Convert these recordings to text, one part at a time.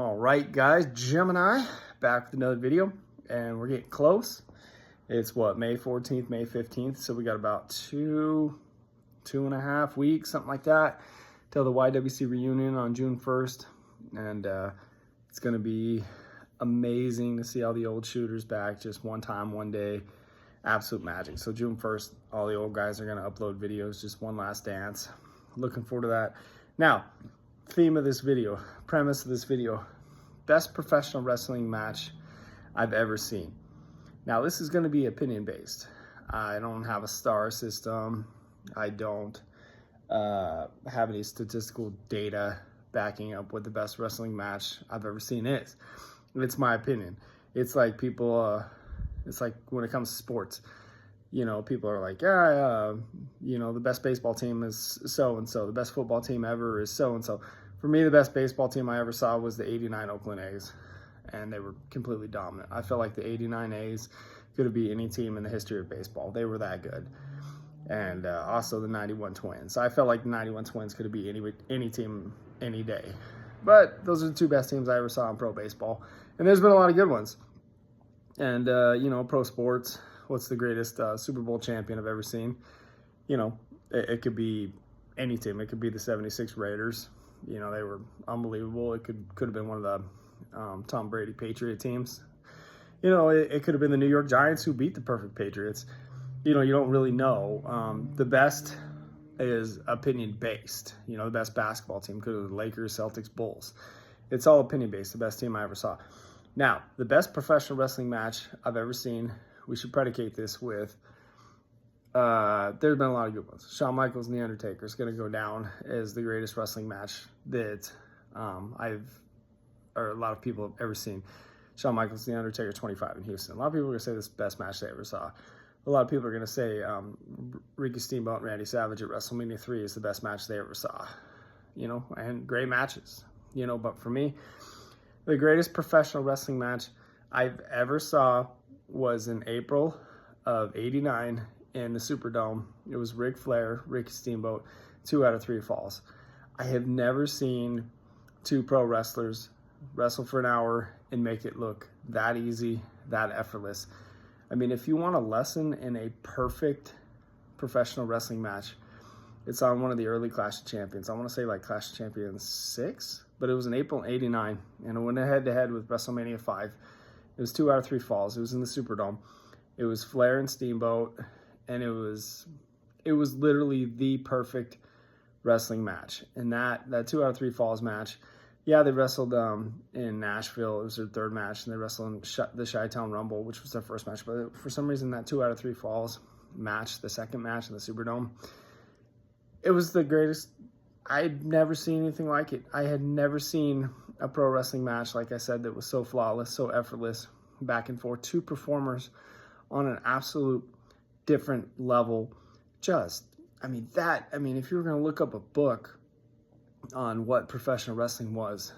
All right, guys, Gemini back with another video, and we're getting close. It's what, May 14th, May 15th, so we got about two and a half weeks, something like that, till the YWC Reunion on June 1st, and it's going to be amazing to see all the old shooters back just one time, one day. Absolute magic. So June 1st, all the old guys are going to upload videos, just one last dance. Looking forward to that. Now, theme of this video, premise of this video, best professional wrestling match I've ever seen. Now, this is going to be opinion based. I don't have a star system. I don't have any statistical data backing up what the best wrestling match I've ever seen is. It's my opinion. It's like people, it's like when it comes to sports, you know, people are like, you know, the best baseball team is so-and-so. The best football team ever is so-and-so. For me, the best baseball team I ever saw was the 89 Oakland A's, and they were completely dominant. I felt like the 89 A's could be any team in the history of baseball. They were that good. And also the 91 Twins. I felt like the 91 Twins could be any team, any day. But those are the two best teams I ever saw in pro baseball. And there's been a lot of good ones. And, you know, pro sports, what's the greatest Super Bowl champion I've ever seen? You know, it could be any team. It could be the 76 Raiders. You know, they were unbelievable. It could have been one of the Tom Brady Patriot teams. You know, it could have been the New York Giants who beat the perfect Patriots. You know, you don't really know. The best is opinion-based. You know, the best basketball team could have been the Lakers, Celtics, Bulls. It's all opinion-based, the best team I ever saw. Now, the best professional wrestling match I've ever seen, we should predicate this with, there's been a lot of good ones. Shawn Michaels and The Undertaker is going to go down as the greatest wrestling match that a lot of people have ever seen. Shawn Michaels and The Undertaker 25 in Houston. A lot of people are going to say this is the best match they ever saw. A lot of people are going to say Ricky Steamboat and Randy Savage at WrestleMania 3 is the best match they ever saw. You know, and great matches. You know, but for me, the greatest professional wrestling match I've ever saw was in April of '89 in the Superdome. It was Ric Flair, Ricky Steamboat, 2 out of 3 falls. I have never seen two pro wrestlers wrestle for an hour and make it look that easy, that effortless. I mean, if you want a lesson in a perfect professional wrestling match, it's on one of the early Clash of Champions. I want to say like Clash of Champions 6, but it was in April '89, and it went head-to-head with WrestleMania 5. It was 2 out of 3 falls. It was in the Superdome. It was Flair and Steamboat, and it was literally the perfect wrestling match. And that 2 out of 3 falls match, yeah, they wrestled in Nashville. It was their third match, and they wrestled in the Chi-Town Rumble, which was their first match. But for some reason, that 2 out of 3 falls match, the second match in the Superdome, it was the greatest. I'd never seen anything like it. I had never seen a pro wrestling match, like I said, that was so flawless, so effortless, back and forth. Two performers on an absolute different level. I mean, if you were going to look up a book on what professional wrestling was,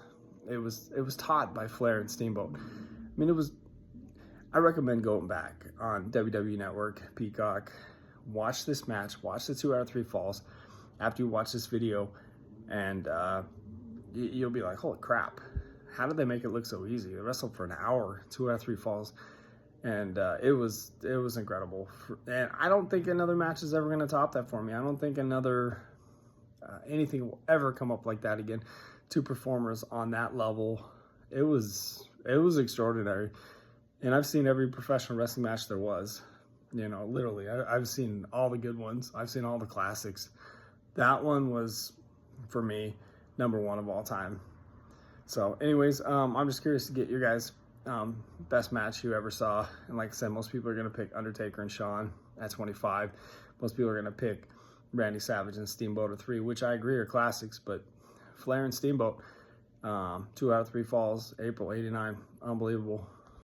it was taught by Flair and Steamboat. I mean, I recommend going back on WWE Network, Peacock, watch this match, watch the 2 out of 3 falls after you watch this video, and you'll be like, holy crap, how did they make it look so easy? They wrestled for an hour, 2 out of 3 falls, and it was incredible. And I don't think another match is ever going to top that for me. I don't think anything will ever come up like that again. Two performers on that level. It was extraordinary. And I've seen every professional wrestling match there was. You know, literally, I've seen all the good ones. I've seen all the classics. That one was, for me, #1 of all time. So anyways, I'm just curious to get your guys' best match you ever saw. And like I said, most people are going to pick Undertaker and Shawn at 25. Most people are going to pick Randy Savage and Steamboat at 3, which I agree are classics. But Flair and Steamboat, 2 out of 3 falls, April '89, unbelievable.